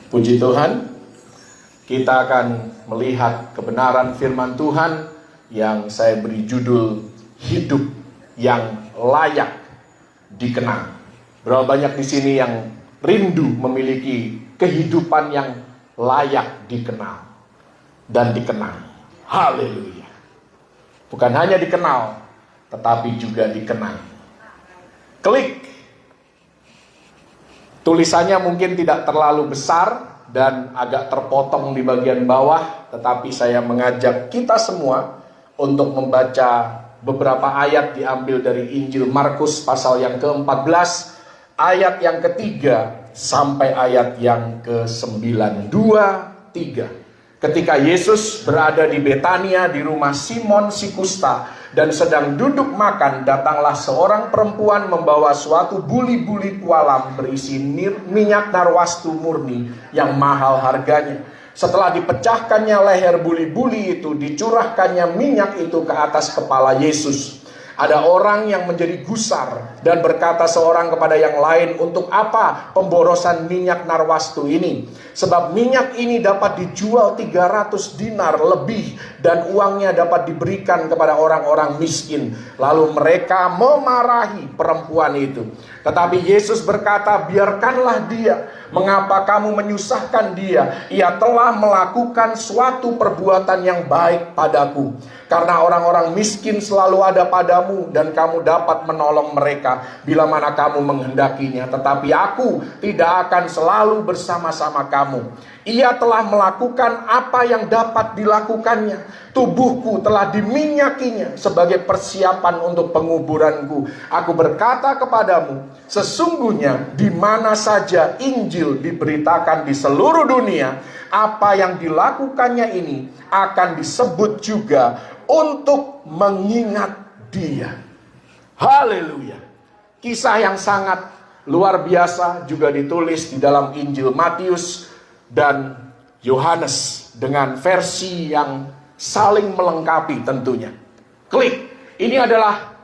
Puji Tuhan, kita akan melihat kebenaran firman Tuhan yang saya beri judul hidup yang layak dikenang. Berapa banyak di sini yang rindu memiliki kehidupan yang layak dikenal dan dikenang. Haleluya. Bukan hanya dikenal, tetapi juga dikenang. Klik. Tulisannya mungkin tidak terlalu besar dan agak terpotong di bagian bawah, tetapi saya mengajak kita semua untuk membaca beberapa ayat diambil dari Injil Markus pasal yang ke-14, ayat yang ketiga sampai ayat yang ke-9. 2, 3. Ketika Yesus berada di Betania di rumah Simon si Kusta dan sedang duduk makan, datanglah seorang perempuan membawa suatu buli-buli pualam berisi minyak narwastu murni yang mahal harganya. Setelah dipecahkannya leher buli-buli itu, dicurahkannya minyak itu ke atas kepala Yesus. Ada orang yang menjadi gusar dan berkata seorang kepada yang lain, "Untuk apa pemborosan minyak narwastu ini? Sebab minyak ini dapat dijual 300 dinar lebih dan uangnya dapat diberikan kepada orang-orang miskin." Lalu mereka memarahi perempuan itu. Tetapi Yesus berkata, "Biarkanlah dia. Mengapa kamu menyusahkan dia? Ia telah melakukan suatu perbuatan yang baik padaku. Karena orang-orang miskin selalu ada padamu dan kamu dapat menolong mereka bila mana kamu menghendakinya. Tetapi aku tidak akan selalu bersama-sama kamu. Ia telah melakukan apa yang dapat dilakukannya. Tubuhku telah diminyakinya sebagai persiapan untuk penguburanku. Aku berkata kepadamu, sesungguhnya di mana saja Injil diberitakan di seluruh dunia, apa yang dilakukannya ini akan disebut juga untuk mengingat dia." Haleluya. Kisah yang sangat luar biasa juga ditulis di dalam Injil Matius dan Yohanes dengan versi yang saling melengkapi tentunya. Klik. Ini adalah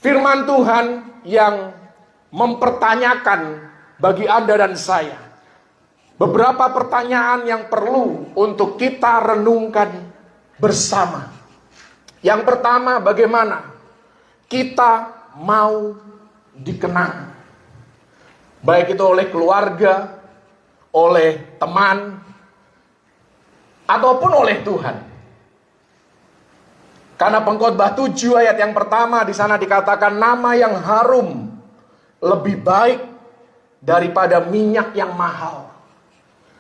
firman Tuhan yang mempertanyakan bagi Anda dan saya beberapa pertanyaan yang perlu untuk kita renungkan bersama. Yang pertama, bagaimana kita mau dikenang? Baik itu oleh keluarga, oleh teman, ataupun oleh Tuhan. Karena Pengkhotbah 7 ayat yang pertama di sana dikatakan nama yang harum lebih baik daripada minyak yang mahal.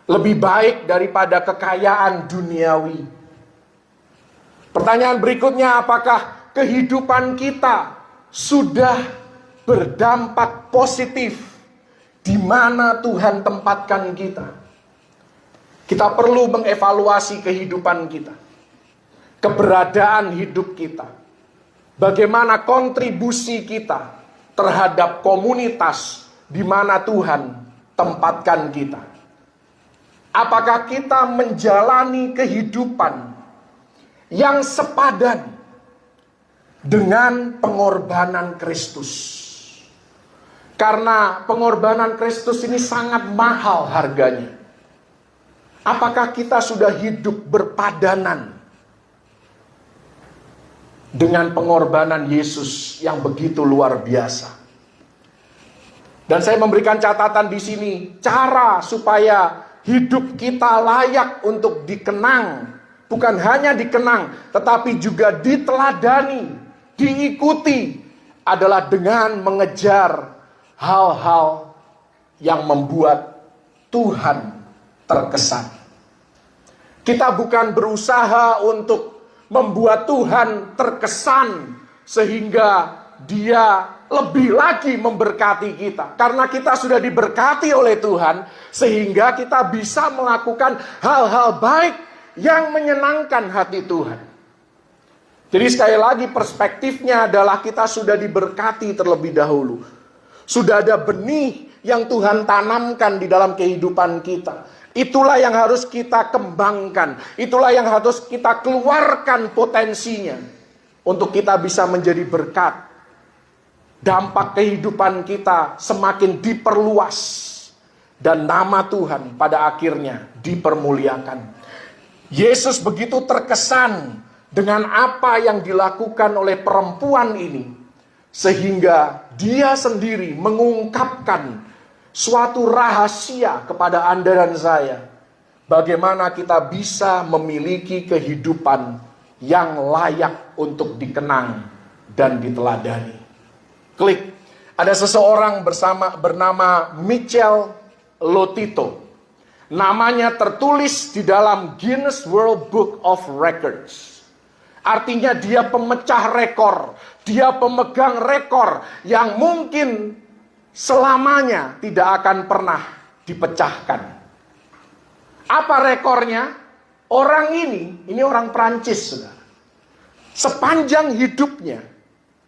Lebih baik daripada kekayaan duniawi. Pertanyaan berikutnya, apakah kehidupan kita sudah berdampak positif di mana Tuhan tempatkan kita? Kita perlu mengevaluasi kehidupan kita, keberadaan hidup kita, bagaimana kontribusi kita terhadap komunitas di mana Tuhan tempatkan kita. Apakah kita menjalani kehidupan yang sepadan dengan pengorbanan Kristus? Karena pengorbanan Kristus ini sangat mahal harganya. Apakah kita sudah hidup berpadanan dengan pengorbanan Yesus yang begitu luar biasa? Dan saya memberikan catatan di sini, cara supaya hidup kita layak untuk dikenang. Bukan hanya dikenang, tetapi juga diteladani, diikuti, adalah dengan mengejar hal-hal yang membuat Tuhan terkesan. Kita bukan berusaha untuk membuat Tuhan terkesan sehingga Dia lebih lagi memberkati kita. Karena kita sudah diberkati oleh Tuhan, sehingga kita bisa melakukan hal-hal baik yang menyenangkan hati Tuhan. Jadi sekali lagi perspektifnya adalah kita sudah diberkati terlebih dahulu. Sudah ada benih yang Tuhan tanamkan di dalam kehidupan kita. Itulah yang harus kita kembangkan. Itulah yang harus kita keluarkan potensinya. Untuk kita bisa menjadi berkat. Dampak kehidupan kita semakin diperluas. dan nama Tuhan pada akhirnya dipermuliakan. Yesus begitu terkesan dengan apa yang dilakukan oleh perempuan ini, sehingga dia sendiri mengungkapkan suatu rahasia kepada Anda dan saya. Bagaimana kita bisa memiliki kehidupan yang layak untuk dikenang dan diteladani. Klik. Ada seseorang bernama Michel Lotito. Namanya tertulis di dalam Guinness World Book of Records. Artinya dia pemecah rekor. Dia pemegang rekor yang mungkin selamanya tidak akan pernah dipecahkan. Apa rekornya? Orang ini orang Prancis, saudara. Sepanjang hidupnya,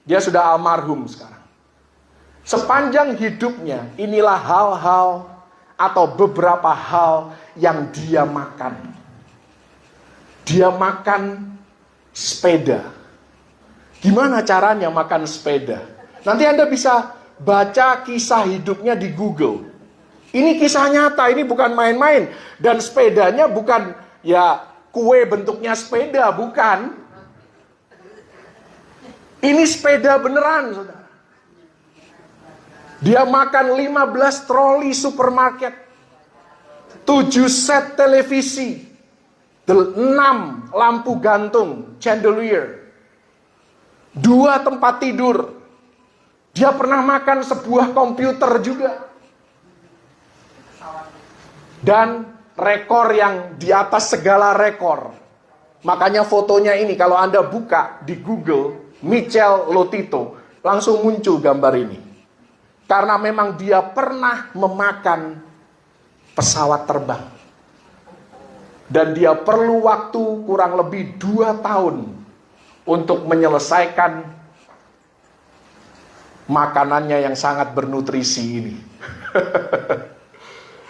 dia sudah almarhum sekarang. Sepanjang hidupnya, inilah hal-hal atau beberapa hal yang dia makan. Dia makan sepeda. Gimana caranya makan sepeda? Nanti Anda bisa baca kisah hidupnya di Google. Ini kisah nyata, ini bukan main-main. Dan sepedanya bukan ya kue bentuknya sepeda, bukan. Ini sepeda beneran, saudara. Dia makan 15 troli supermarket, 7 set televisi, 6 lampu gantung, chandelier, 2 tempat tidur. Dia pernah makan sebuah komputer juga. Dan rekor yang di atas segala rekor. Makanya fotonya ini kalau Anda buka di Google, Michel Lotito, langsung muncul gambar ini. Karena memang dia pernah memakan pesawat terbang. Dan dia perlu waktu kurang lebih 2 tahun untuk menyelesaikan makanannya yang sangat bernutrisi ini.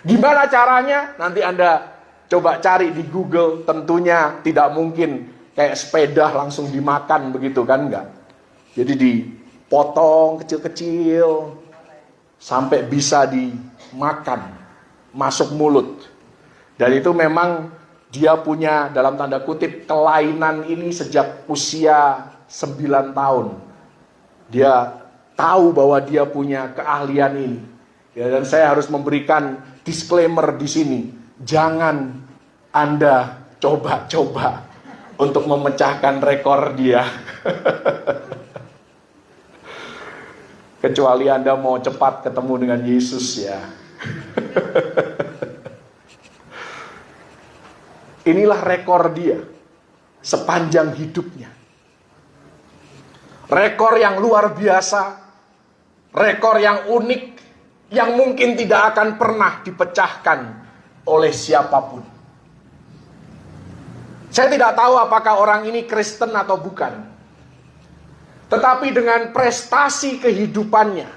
Gimana caranya? Nanti Anda coba cari di Google. Tentunya tidak mungkin kayak sepeda langsung dimakan begitu kan, enggak. Jadi dipotong kecil-kecil sampai bisa dimakan, masuk mulut. Dan itu memang dia punya dalam tanda kutip kelainan ini sejak usia 9 tahun. Dia tahu bahwa dia punya keahlian ini. Ya, dan saya harus memberikan disclaimer di sini. Jangan Anda coba-coba untuk memecahkan rekor dia. Kecuali Anda mau cepat ketemu dengan Yesus ya. Inilah rekor dia sepanjang hidupnya. Rekor yang luar biasa, rekor yang unik, yang mungkin tidak akan pernah dipecahkan oleh siapapun. Saya tidak tahu apakah orang ini Kristen atau bukan. Tetapi dengan prestasi kehidupannya,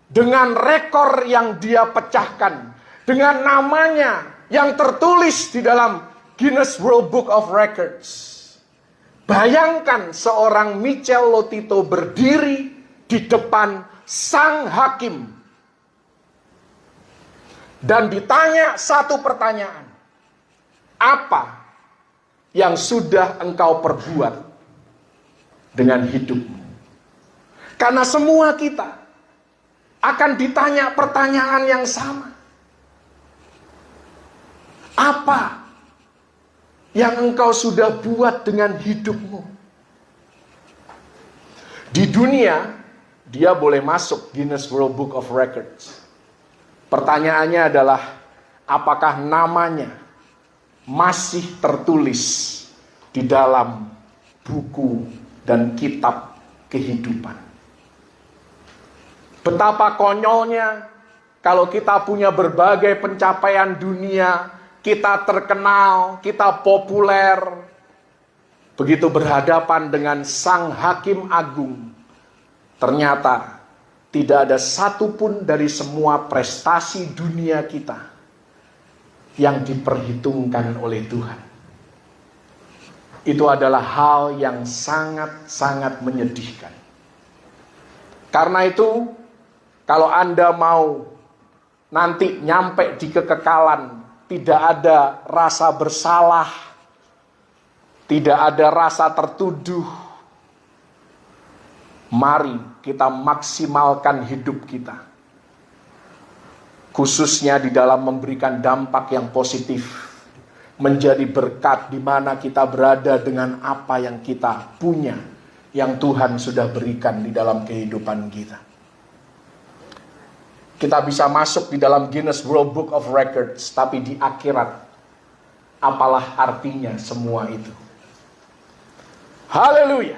dengan rekor yang dia pecahkan, dengan namanya yang tertulis di dalam Guinness World Book of Records. Bayangkan seorang Michel Lotito berdiri di depan sang hakim. Dan ditanya satu pertanyaan. Apa yang sudah engkau perbuat dengan hidupmu? Karena semua kita akan ditanya pertanyaan yang sama. Apa yang engkau sudah buat dengan hidupmu? Di dunia, dia boleh masuk Guinness World Book of Records. Pertanyaannya adalah, apakah namanya masih tertulis di dalam buku dan kitab kehidupan? Betapa konyolnya kalau kita punya berbagai pencapaian dunia, kita terkenal, kita populer, begitu berhadapan dengan sang hakim agung, ternyata tidak ada satupun dari semua prestasi dunia kita yang diperhitungkan oleh Tuhan. Itu adalah hal yang sangat-sangat menyedihkan. Karena itu, kalau Anda mau nanti nyampe di kekekalan, tidak ada rasa bersalah, tidak ada rasa tertuduh. Mari kita maksimalkan hidup kita, khususnya di dalam memberikan dampak yang positif, menjadi berkat di mana kita berada dengan apa yang kita punya, yang Tuhan sudah berikan di dalam kehidupan kita. Kita bisa masuk di dalam Guinness World Book of Records, tapi di akhirat, apalah artinya semua itu? Haleluya!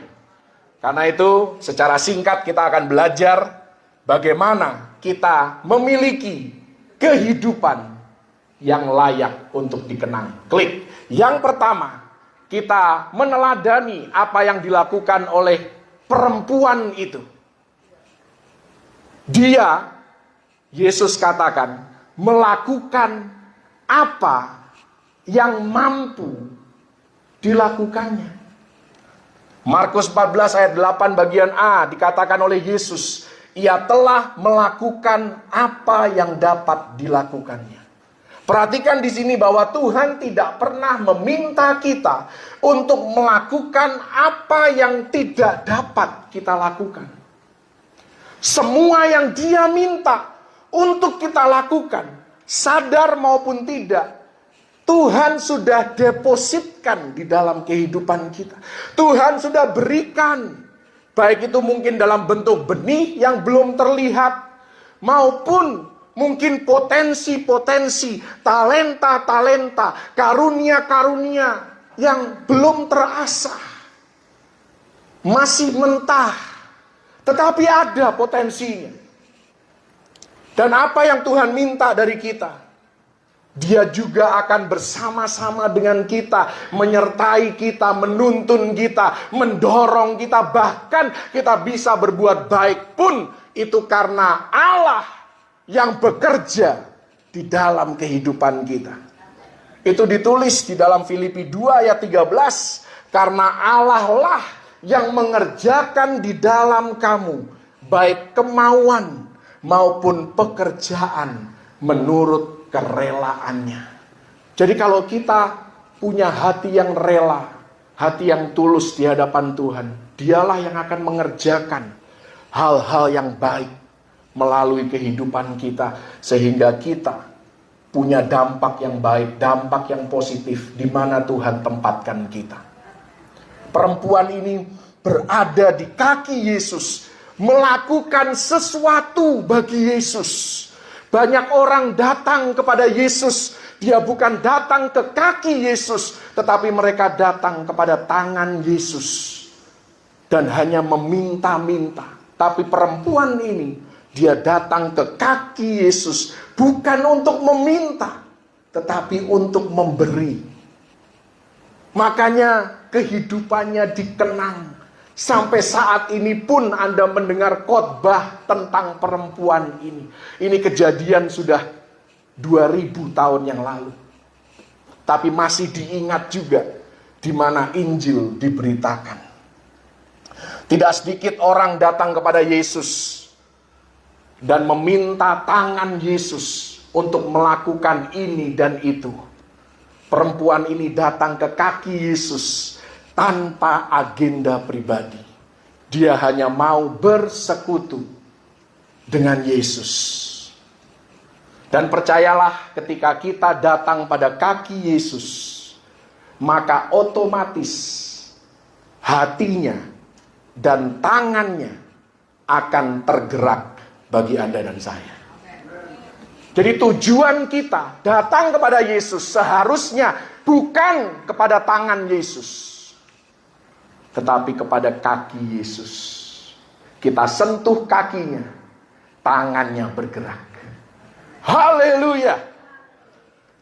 Karena itu, secara singkat kita akan belajar bagaimana kita memiliki kehidupan yang layak untuk dikenang. Klik. Yang pertama, kita meneladani apa yang dilakukan oleh perempuan itu. Dia, Yesus katakan, melakukan apa yang mampu dilakukannya. Markus 14 ayat 8 bagian A dikatakan oleh Yesus, ia telah melakukan apa yang dapat dilakukannya. Perhatikan di sini bahwa Tuhan tidak pernah meminta kita untuk melakukan apa yang tidak dapat kita lakukan. Semua yang Dia minta untuk kita lakukan, sadar maupun tidak, Tuhan sudah depositkan di dalam kehidupan kita. Tuhan sudah berikan, baik itu mungkin dalam bentuk benih yang belum terlihat, maupun mungkin potensi-potensi, talenta-talenta, karunia-karunia yang belum terasah, masih mentah, tetapi ada potensinya. Dan apa yang Tuhan minta dari kita? Dia juga akan bersama-sama dengan kita, menyertai kita, menuntun kita, mendorong kita, bahkan kita bisa berbuat baik pun itu karena Allah yang bekerja di dalam kehidupan kita. Itu ditulis di dalam Filipi 2 ayat 13, karena Allah lah yang mengerjakan di dalam kamu baik kemauan maupun pekerjaan menurut kerelaannya. Jadi kalau kita punya hati yang rela, hati yang tulus di hadapan Tuhan, Dialah yang akan mengerjakan hal-hal yang baik melalui kehidupan kita, sehingga kita punya dampak yang baik, dampak yang positif di mana Tuhan tempatkan kita. Perempuan ini berada di kaki Yesus, melakukan sesuatu bagi Yesus. Banyak orang datang kepada Yesus, dia bukan datang ke kaki Yesus, tetapi mereka datang kepada tangan Yesus dan hanya meminta-minta. Tapi perempuan ini, dia datang ke kaki Yesus bukan untuk meminta, tetapi untuk memberi. Makanya kehidupannya dikenang. Sampai saat ini pun Anda mendengar khotbah tentang perempuan ini. Ini kejadian sudah 2000 tahun yang lalu. Tapi masih diingat juga di mana Injil diberitakan. Tidak sedikit orang datang kepada Yesus dan meminta tangan Yesus untuk melakukan ini dan itu. Perempuan ini datang ke kaki Yesus tanpa agenda pribadi. Dia hanya mau bersekutu dengan Yesus. Dan percayalah, ketika kita datang pada kaki Yesus, maka otomatis hatinya dan tangannya akan tergerak bagi Anda dan saya. Jadi tujuan kita datang kepada Yesus seharusnya bukan kepada tangan Yesus, tetapi kepada kaki Yesus. Kita sentuh kakinya, tangannya bergerak. Haleluya.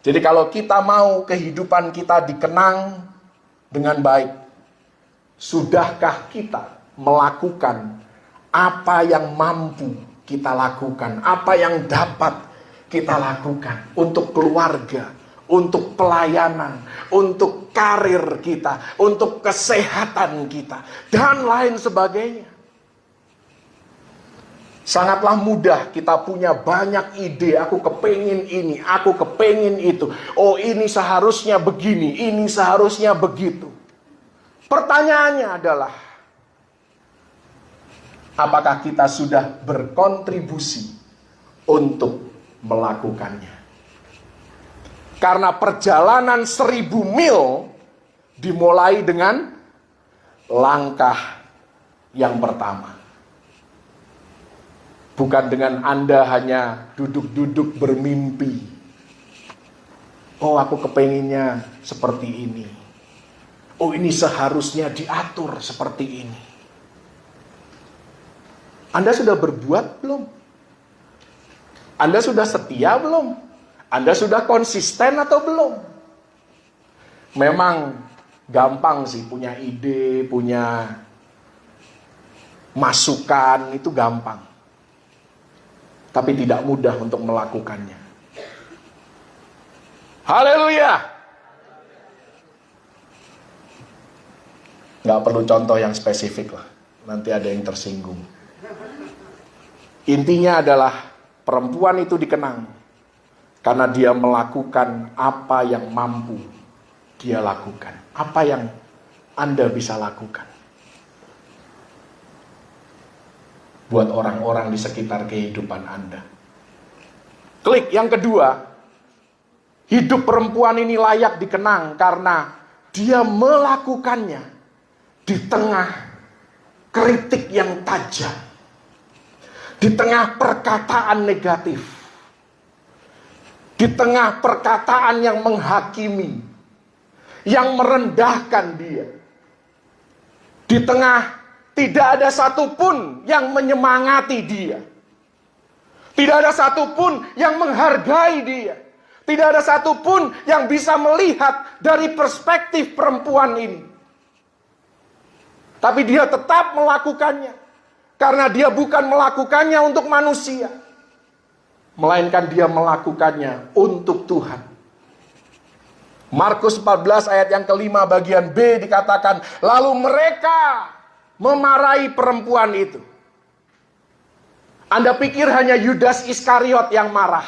Jadi kalau kita mau kehidupan kita dikenang dengan baik, sudahkah kita melakukan apa yang mampu kita lakukan, apa yang dapat kita lakukan untuk keluarga, untuk pelayanan, untuk karir kita, untuk kesehatan kita, dan lain sebagainya. Sangatlah mudah kita punya banyak ide. Aku kepengin ini, aku kepengin itu. Oh, ini seharusnya begini, ini seharusnya begitu. Pertanyaannya adalah, apakah kita sudah berkontribusi untuk melakukannya? Karena perjalanan 1000 mil dimulai dengan langkah yang pertama. Bukan dengan Anda hanya duduk-duduk bermimpi. Oh, aku kepenginnya seperti ini. Oh, ini seharusnya diatur seperti ini. Anda sudah berbuat belum? Anda sudah setia belum? Anda sudah konsisten atau belum? Memang gampang sih punya ide, punya masukan, itu gampang. Tapi tidak mudah untuk melakukannya. Haleluya! Nggak perlu contoh yang spesifik lah. Nanti ada yang tersinggung. Intinya adalah perempuan itu dikenang karena dia melakukan apa yang mampu dia lakukan. Apa yang Anda bisa lakukan buat orang-orang di sekitar kehidupan Anda. Klik yang kedua, hidup perempuan ini layak dikenang karena dia melakukannya di tengah kritik yang tajam, di tengah perkataan negatif, di tengah perkataan yang menghakimi, yang merendahkan dia, di tengah tidak ada satupun yang menyemangati dia. Tidak ada satupun yang menghargai dia. Tidak ada satupun yang bisa melihat dari perspektif perempuan ini. Tapi dia tetap melakukannya. Karena dia bukan melakukannya untuk manusia. Melainkan dia melakukannya untuk Tuhan. Markus 14 ayat yang kelima bagian B dikatakan, lalu mereka memarahi perempuan itu. Anda pikir hanya Yudas Iskariot yang marah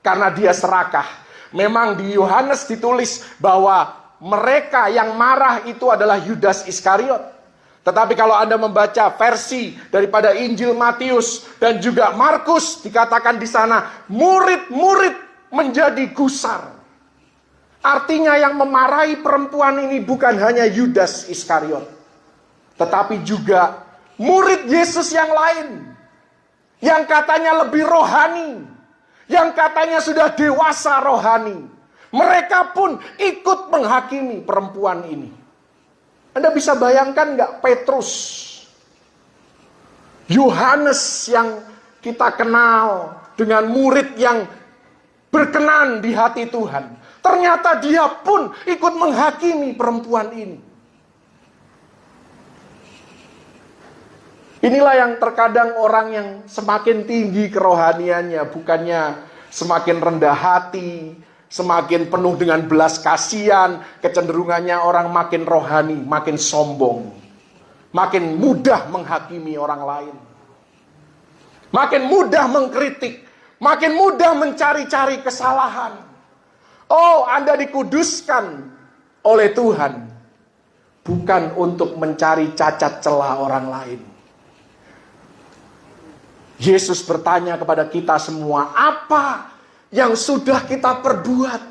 karena dia serakah. Memang di Yohanes ditulis bahwa mereka yang marah itu adalah Yudas Iskariot. Tetapi kalau Anda membaca versi daripada Injil Matius dan juga Markus, dikatakan di sana murid-murid menjadi gusar. Artinya yang memarahi perempuan ini bukan hanya Yudas Iskariot, tetapi juga murid Yesus yang lain, yang katanya lebih rohani, yang katanya sudah dewasa rohani. Mereka pun ikut menghakimi perempuan ini. Anda bisa bayangkan nggak Petrus, Yohanes yang kita kenal dengan murid yang berkenan di hati Tuhan. Ternyata dia pun ikut menghakimi perempuan ini. Inilah yang terkadang orang yang semakin tinggi kerohaniannya, bukannya semakin rendah hati, semakin penuh dengan belas kasihan, kecenderungannya orang makin rohani, makin sombong, makin mudah menghakimi orang lain, makin mudah mengkritik, makin mudah mencari-cari kesalahan. Oh, Anda dikuduskan oleh Tuhan, bukan untuk mencari cacat celah orang lain. Yesus bertanya kepada kita semua, apa yang sudah kita perbuat?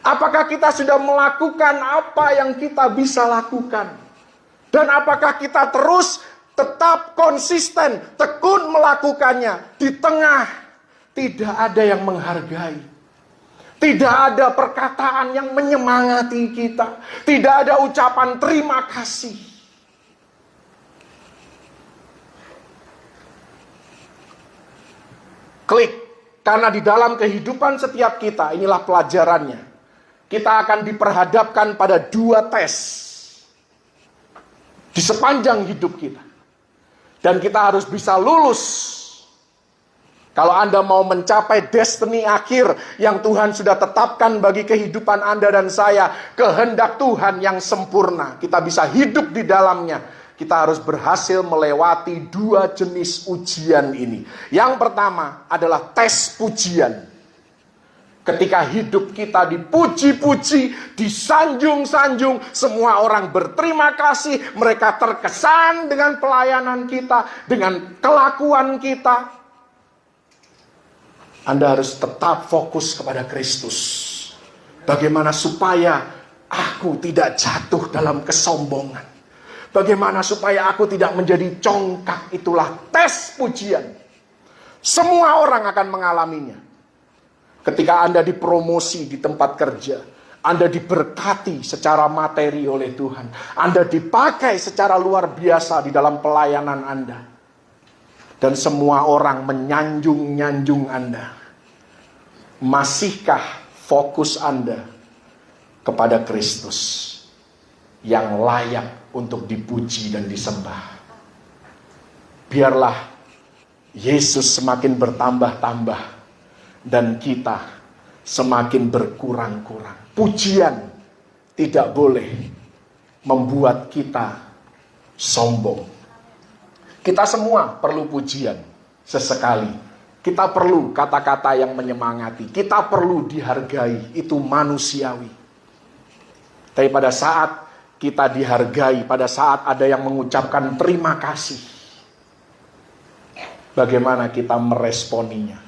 Apakah kita sudah melakukan apa yang kita bisa lakukan? Dan apakah kita terus tetap konsisten, tekun melakukannya di tengah tidak ada yang menghargai? Tidak ada perkataan yang menyemangati kita. Tidak ada ucapan terima kasih. Klik, karena di dalam kehidupan setiap kita, inilah pelajarannya. Kita akan diperhadapkan pada 2 tes di sepanjang hidup kita. Dan kita harus bisa lulus. Kalau Anda mau mencapai destiny akhir yang Tuhan sudah tetapkan bagi kehidupan Anda dan saya, kehendak Tuhan yang sempurna, kita bisa hidup di dalamnya. kita harus berhasil melewati dua jenis ujian ini. Yang pertama adalah tes pujian. Ketika hidup kita dipuji-puji, disanjung-sanjung, semua orang berterima kasih, mereka terkesan dengan pelayanan kita, dengan kelakuan kita. Anda harus tetap fokus kepada Kristus. Bagaimana supaya aku tidak jatuh dalam kesombongan. Bagaimana supaya aku tidak menjadi congkak, itulah tes pujian. Semua orang akan mengalaminya. Ketika Anda dipromosi di tempat kerja, Anda diberkati secara materi oleh Tuhan, Anda dipakai secara luar biasa di dalam pelayanan Anda, dan semua orang menyanjung-nyanjung Anda. Masihkah fokus Anda kepada Kristus yang layak untuk dipuji dan disembah? Biarlah Yesus semakin bertambah-tambah dan kita semakin berkurang-kurang. Pujian tidak boleh membuat kita sombong. Kita semua perlu pujian sesekali. Kita perlu kata-kata yang menyemangati. Kita perlu dihargai, itu manusiawi. Tapi pada saat kita dihargai, pada saat ada yang mengucapkan terima kasih, bagaimana kita meresponinya?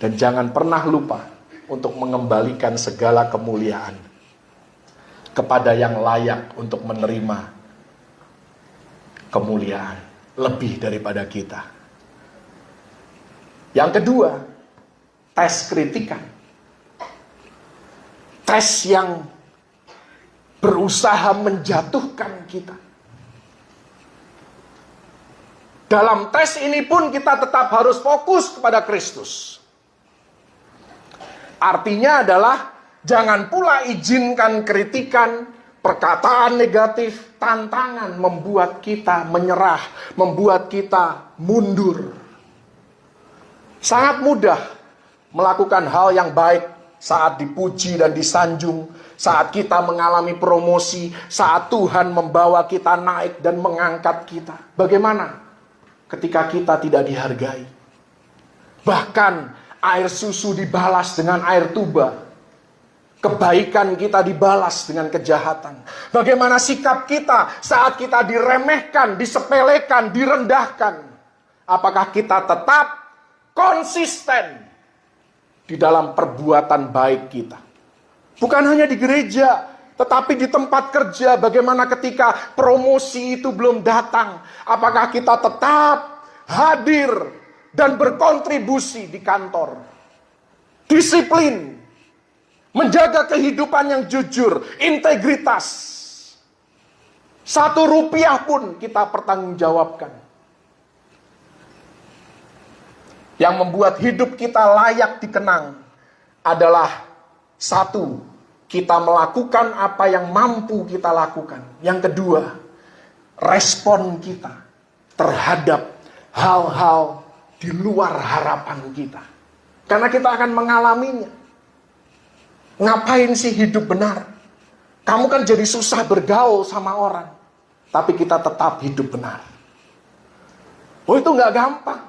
Dan jangan pernah lupa untuk mengembalikan segala kemuliaan kepada yang layak untuk menerima kemuliaan lebih daripada kita. Yang kedua, tes kritikan. Tes yang berusaha menjatuhkan kita. Dalam tes ini pun kita tetap harus fokus kepada Kristus. Artinya adalah jangan pula izinkan kritikan, perkataan negatif, tantangan membuat kita menyerah, membuat kita mundur. Sangat mudah melakukan hal yang baik saat dipuji dan disanjung, saat kita mengalami promosi, saat Tuhan membawa kita naik dan mengangkat kita. Bagaimana ketika kita tidak dihargai? Bahkan air susu dibalas dengan air tuba. Kebaikan kita dibalas dengan kejahatan. Bagaimana sikap kita saat kita diremehkan, disepelekan, direndahkan? Apakah kita tetap konsisten di dalam perbuatan baik kita? Bukan hanya di gereja, tetapi di tempat kerja. Bagaimana ketika promosi itu belum datang? Apakah kita tetap hadir dan berkontribusi di kantor? Disiplin, menjaga kehidupan yang jujur, integritas. 1 rupiah pun kita pertanggungjawabkan. Yang membuat hidup kita layak dikenang adalah 1, kita melakukan apa yang mampu kita lakukan. Yang kedua, respon kita terhadap hal-hal di luar harapan kita. Karena kita akan mengalaminya. Ngapain sih hidup benar? Kamu kan jadi susah bergaul sama orang. Tapi kita tetap hidup benar. Oh, itu gak gampang.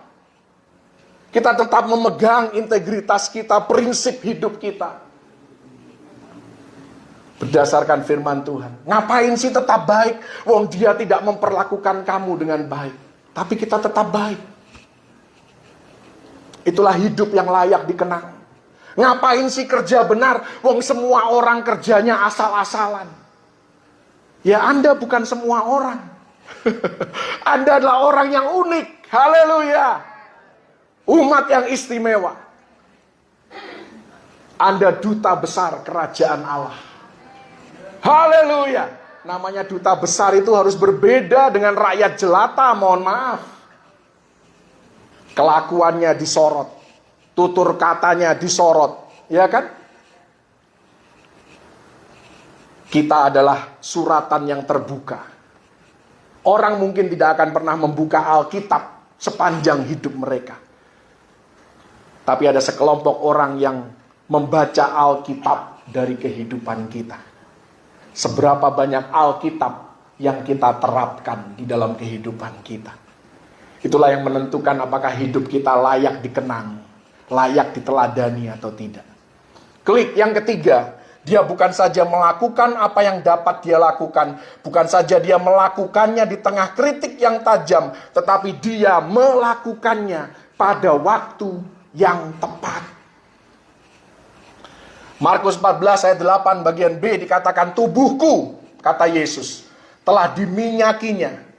Kita tetap memegang integritas kita, prinsip hidup kita. Berdasarkan firman Tuhan. Ngapain sih tetap baik? Wong dia tidak memperlakukan kamu dengan baik. Tapi kita tetap baik. Itulah hidup yang layak dikenang. Ngapain sih kerja benar? Wong semua orang kerjanya asal-asalan. Ya Anda bukan semua orang. Anda adalah orang yang unik. Haleluya. Umat yang istimewa. Anda duta besar kerajaan Allah. Haleluya. Namanya duta besar itu harus berbeda dengan rakyat jelata, mohon maaf. Kelakuannya disorot, tutur katanya disorot, ya kan? Kita adalah suratan yang terbuka. Orang mungkin tidak akan pernah membuka Alkitab sepanjang hidup mereka. Tapi ada sekelompok orang yang membaca Alkitab dari kehidupan kita. Seberapa banyak Alkitab yang kita terapkan di dalam kehidupan kita. Itulah yang menentukan apakah hidup kita layak dikenang, layak diteladani atau tidak. Klik yang ketiga, dia bukan saja melakukan apa yang dapat dia lakukan, bukan saja dia melakukannya di tengah kritik yang tajam, tetapi dia melakukannya pada waktu yang tepat. Markus 14 ayat 8 bagian B dikatakan, tubuhku, kata Yesus, telah diminyakinya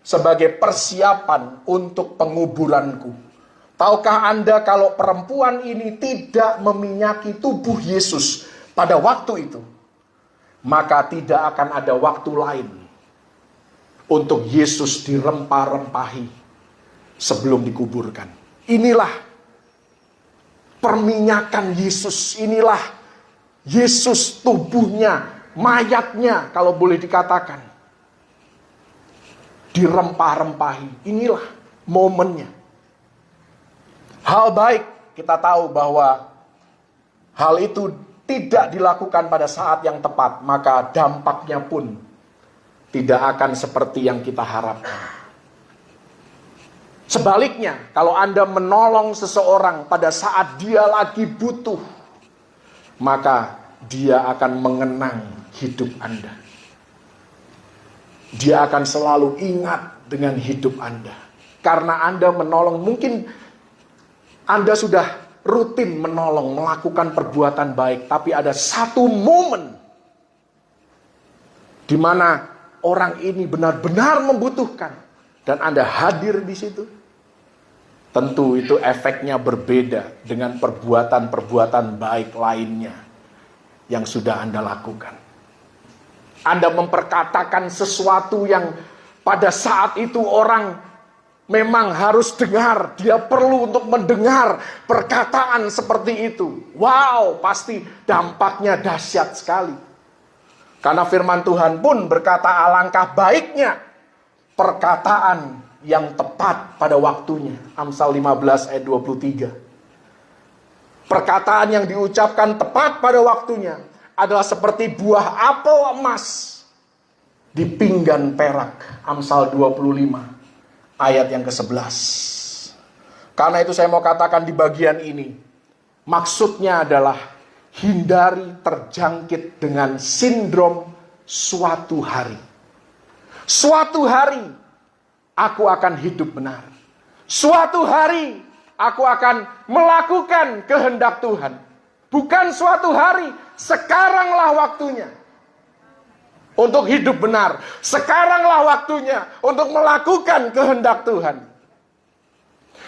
sebagai persiapan untuk penguburanku. Tahukah Anda kalau perempuan ini tidak meminyaki tubuh Yesus pada waktu itu, maka tidak akan ada waktu lain untuk Yesus dirempah-rempahi sebelum dikuburkan. Inilah perminyakan Yesus, inilah Yesus tubuhnya, mayatnya kalau boleh dikatakan, dirempah-rempahi. Inilah momennya. Hal baik, kita tahu bahwa hal itu tidak dilakukan pada saat yang tepat, maka dampaknya pun tidak akan seperti yang kita harapkan. Sebaliknya, kalau Anda menolong seseorang pada saat dia lagi butuh, maka dia akan mengenang hidup Anda. Dia akan selalu ingat dengan hidup Anda. Karena Anda menolong, mungkin Anda sudah rutin menolong, melakukan perbuatan baik, tapi ada satu momen di mana orang ini benar-benar membutuhkan dan Anda hadir di situ. Tentu itu efeknya berbeda dengan perbuatan-perbuatan baik lainnya yang sudah Anda lakukan. Anda memperkatakan sesuatu yang pada saat itu orang memang harus dengar. Dia perlu untuk mendengar perkataan seperti itu. Wow, pasti dampaknya dahsyat sekali. Karena firman Tuhan pun berkata alangkah baiknya perkataan yang tepat pada waktunya. Amsal 15 ayat 23. Perkataan yang diucapkan tepat pada waktunya adalah seperti buah apel emas di pinggan perak. Amsal 25 ayat yang ke-11. Karena itu saya mau katakan di bagian ini, maksudnya adalah hindari terjangkit dengan sindrom suatu hari. Suatu hari aku akan hidup benar. Suatu hari aku akan melakukan kehendak Tuhan. Bukan suatu hari, sekaranglah waktunya untuk hidup benar. Sekaranglah waktunya untuk melakukan kehendak Tuhan.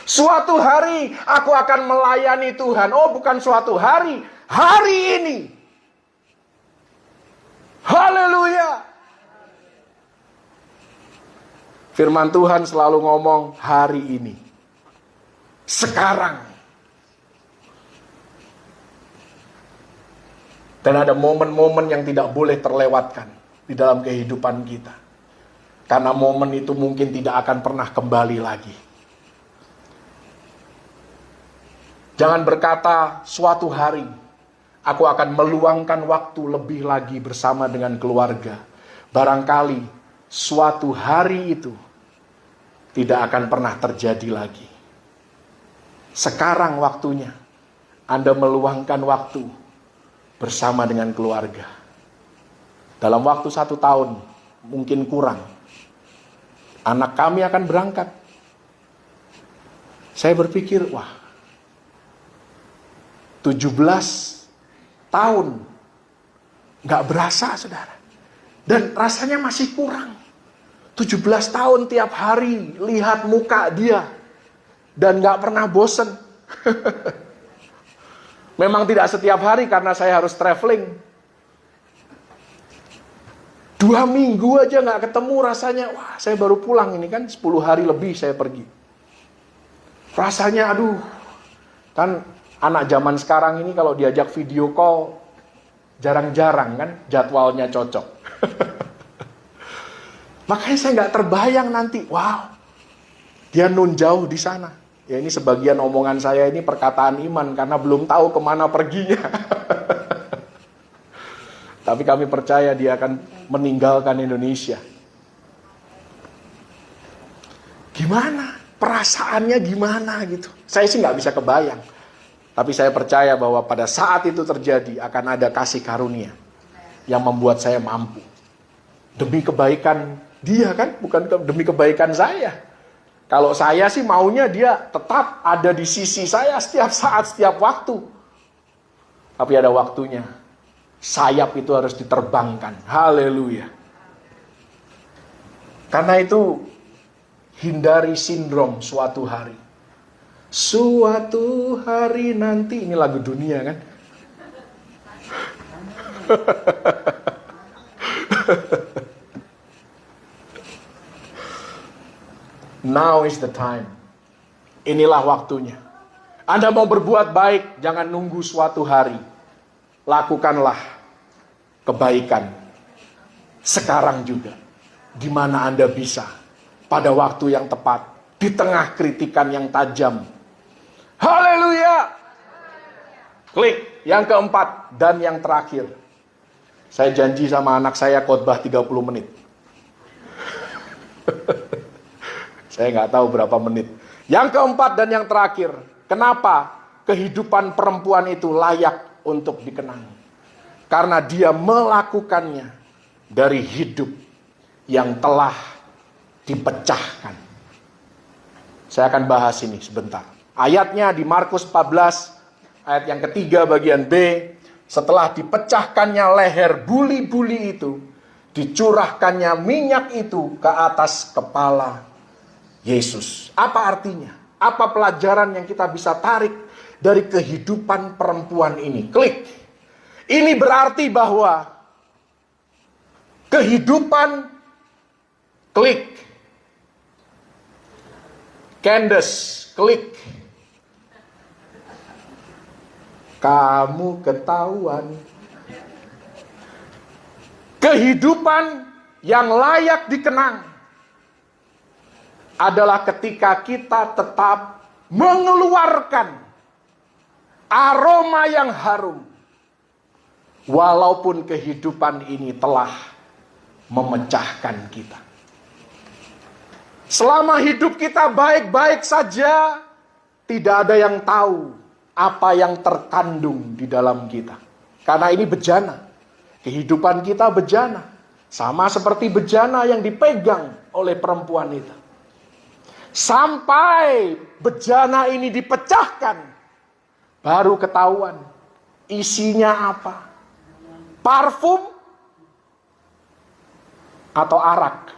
Suatu hari aku akan melayani Tuhan. Oh, bukan suatu hari, hari ini. Haleluya. Firman Tuhan selalu ngomong hari ini. Sekarang. Dan ada momen-momen yang tidak boleh terlewatkan di dalam kehidupan kita. Karena momen itu mungkin tidak akan pernah kembali lagi. Jangan berkata suatu hari aku akan meluangkan waktu lebih lagi bersama dengan keluarga. Barangkali suatu hari itu tidak akan pernah terjadi lagi. Sekarang waktunya Anda meluangkan waktu bersama dengan keluarga. Dalam waktu 1 tahun, mungkin kurang, anak kami akan berangkat. Saya berpikir, wah, 17 tahun, gak berasa saudara. Dan rasanya masih kurang. 17 tahun tiap hari lihat muka dia. Dan gak pernah bosen. Memang tidak setiap hari karena saya harus traveling. 2 minggu aja gak ketemu rasanya. Wah, saya baru pulang ini kan 10 hari lebih saya pergi. Rasanya aduh. Kan anak zaman sekarang ini kalau diajak video call jarang-jarang kan jadwalnya cocok. Makanya saya gak terbayang nanti. Wow, dia nun jauh di sana. Ya ini sebagian omongan saya ini perkataan iman karena belum tahu kemana perginya. Tapi kami percaya dia akan meninggalkan Indonesia. Gimana? Perasaannya gimana gitu. Saya sih nggak bisa kebayang. Tapi saya percaya bahwa pada saat itu terjadi akan ada kasih karunia yang membuat saya mampu. Demi kebaikan dia kan, bukan demi kebaikan saya. Kalau saya sih maunya dia tetap ada di sisi saya setiap saat, setiap waktu. Tapi ada waktunya. Sayap itu harus diterbangkan. Haleluya. Karena itu, hindari sindrom suatu hari. Suatu hari nanti, ini lagu dunia kan? Now is the time. Inilah waktunya. Anda mau berbuat baik, jangan nunggu suatu hari. Lakukanlah kebaikan sekarang juga. Di mana Anda bisa. Pada waktu yang tepat. Di tengah kritikan yang tajam. Haleluya. Klik. Yang keempat dan yang terakhir. Saya janji sama anak saya khotbah 30 menit. Saya nggak tahu berapa menit. Yang keempat dan yang terakhir. Kenapa kehidupan perempuan itu layak untuk dikenang? Karena dia melakukannya dari hidup yang telah dipecahkan. Saya akan bahas ini sebentar. Ayatnya di Markus 14, ayat yang ketiga bagian B. Setelah dipecahkannya leher buli-buli itu, dicurahkannya minyak itu ke atas kepala Yesus. Apa artinya? Apa pelajaran yang kita bisa tarik dari kehidupan perempuan ini? Klik. Ini berarti bahwa kehidupan, klik. Candace, klik. Kamu ketahuan. Kehidupan yang layak dikenang adalah ketika kita tetap mengeluarkan aroma yang harum. Walaupun kehidupan ini telah memecahkan kita. Selama hidup kita baik-baik saja, tidak ada yang tahu apa yang terkandung di dalam kita. Karena ini bejana. Kehidupan kita bejana. Sama seperti bejana yang dipegang oleh perempuan itu. Sampai bejana ini dipecahkan, baru ketahuan isinya apa. Parfum atau arak.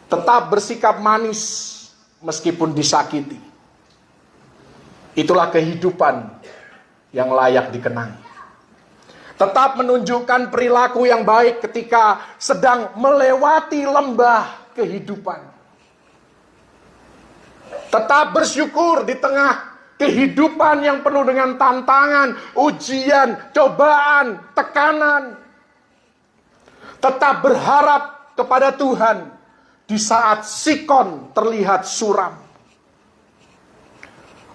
Tetap bersikap manis meskipun disakiti. Itulah kehidupan yang layak dikenang. Tetap menunjukkan perilaku yang baik ketika sedang melewati lembah kehidupan. Tetap bersyukur di tengah kehidupan yang penuh dengan tantangan, ujian, cobaan, tekanan. Tetap berharap kepada Tuhan di saat sikon terlihat suram.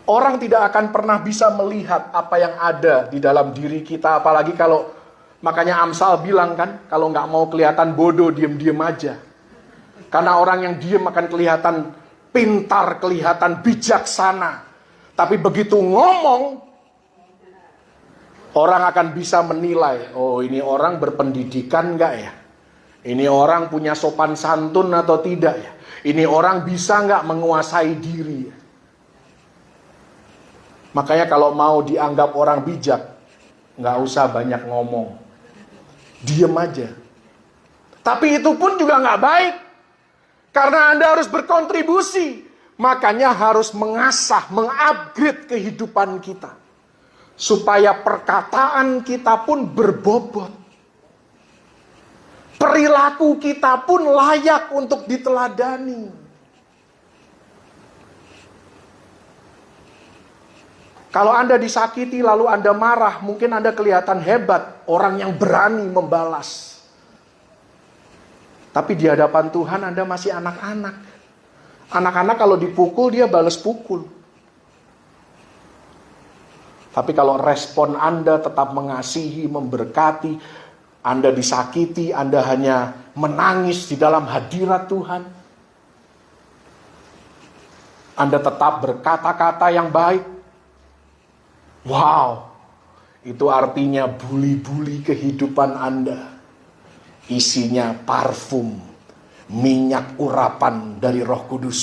Orang tidak akan pernah bisa melihat apa yang ada di dalam diri kita. Apalagi kalau, makanya Amsal bilang kan, kalau nggak mau kelihatan bodoh, diem-diem aja. Karena orang yang diem akan kelihatan pintar, kelihatan bijaksana. Tapi begitu ngomong, orang akan bisa menilai, oh ini orang berpendidikan nggak ya? Ini orang punya sopan santun atau tidak ya? Ini orang bisa nggak menguasai diri ya? Makanya kalau mau dianggap orang bijak, nggak usah banyak ngomong. Diem aja. Tapi itu pun juga nggak baik. Karena Anda harus berkontribusi. Makanya harus mengasah, mengupgrade kehidupan kita. Supaya perkataan kita pun berbobot. Perilaku kita pun layak untuk diteladani. Kalau Anda disakiti lalu Anda marah, mungkin Anda kelihatan hebat, orang yang berani membalas. Tapi di hadapan Tuhan Anda masih anak-anak. Anak-anak kalau dipukul dia balas pukul. Tapi kalau respon Anda tetap mengasihi, memberkati, Anda disakiti, Anda hanya menangis di dalam hadirat Tuhan, Anda tetap berkata-kata yang baik, wow, itu artinya buli-buli kehidupan Anda isinya parfum, minyak urapan dari Roh Kudus.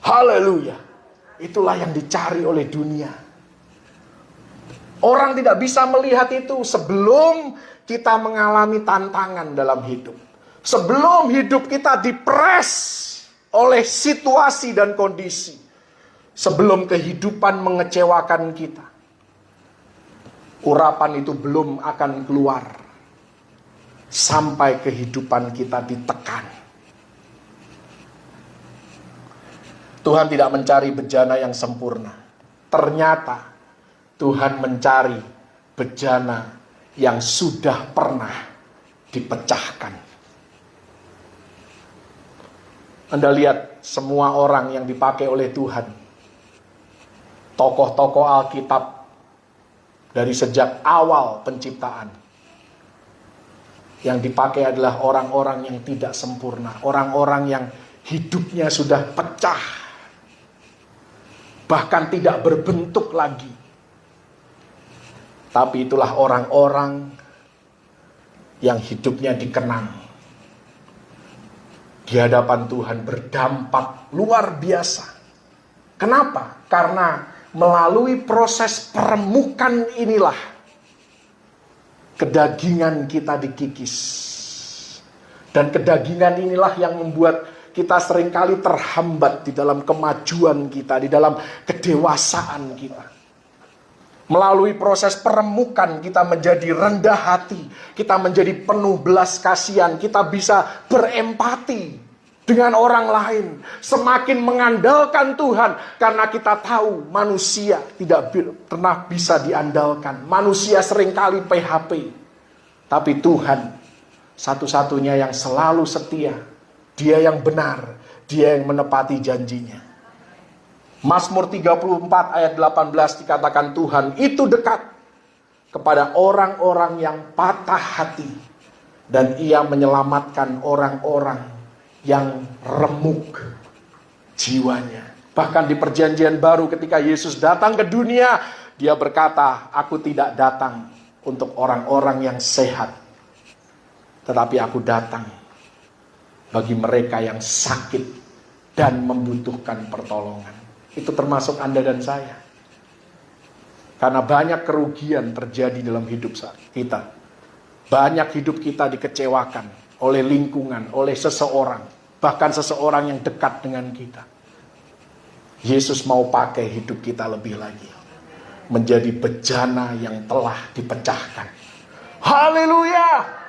Haleluya. Itulah yang dicari oleh dunia. Orang tidak bisa melihat itu sebelum kita mengalami tantangan dalam hidup. Sebelum hidup kita dipres oleh situasi dan kondisi. Sebelum kehidupan mengecewakan kita. Urapan itu belum akan keluar. Sampai kehidupan kita ditekan. Tuhan tidak mencari bejana yang sempurna. Ternyata Tuhan mencari bejana yang sudah pernah dipecahkan. Anda lihat semua orang yang dipakai oleh Tuhan. Tokoh-tokoh Alkitab dari sejak awal penciptaan. Yang dipakai adalah orang-orang yang tidak sempurna. Orang-orang yang hidupnya sudah pecah. Bahkan tidak berbentuk lagi. Tapi itulah orang-orang yang hidupnya dikenang. Di hadapan Tuhan berdampak luar biasa. Kenapa? Karena melalui proses peremukan inilah kedagingan kita dikikis. Dan kedagingan inilah yang membuat kita seringkali terhambat di dalam kemajuan kita, di dalam kedewasaan kita. Melalui proses peremukan kita menjadi rendah hati, kita menjadi penuh belas kasihan, kita bisa berempati dengan orang lain, semakin mengandalkan Tuhan karena kita tahu manusia tidak pernah bisa diandalkan. Manusia seringkali PHP, tapi Tuhan satu-satunya yang selalu setia, Dia yang benar, Dia yang menepati janjinya. Mazmur 34 ayat 18 dikatakan Tuhan itu dekat kepada orang-orang yang patah hati dan Ia menyelamatkan orang-orang yang remuk jiwanya. Bahkan di perjanjian baru ketika Yesus datang ke dunia, Dia berkata, aku tidak datang untuk orang-orang yang sehat, tetapi aku datang bagi mereka yang sakit dan membutuhkan pertolongan. Itu termasuk Anda dan saya. Karena banyak kerugian terjadi dalam hidup kita. Banyak hidup kita dikecewakan oleh lingkungan, oleh seseorang. Bahkan seseorang yang dekat dengan kita. Yesus mau pakai hidup kita lebih lagi. Menjadi bejana yang telah dipecahkan. Haleluya!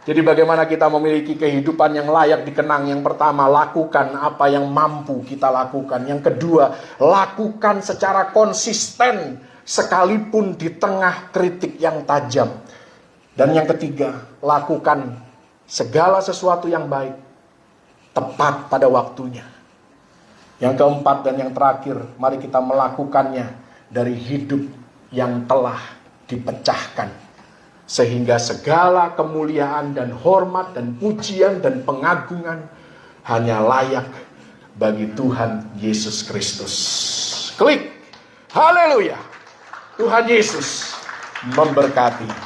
Jadi bagaimana kita memiliki kehidupan yang layak dikenang? Yang pertama, lakukan apa yang mampu kita lakukan. Yang kedua, lakukan secara konsisten sekalipun di tengah kritik yang tajam. Dan yang ketiga, lakukan segala sesuatu yang baik tepat pada waktunya. Yang keempat dan yang terakhir, mari kita melakukannya dari hidup yang telah dipecahkan. Sehingga segala kemuliaan dan hormat dan pujian dan pengagungan hanya layak bagi Tuhan Yesus Kristus. Klik. Haleluya. Tuhan Yesus memberkati.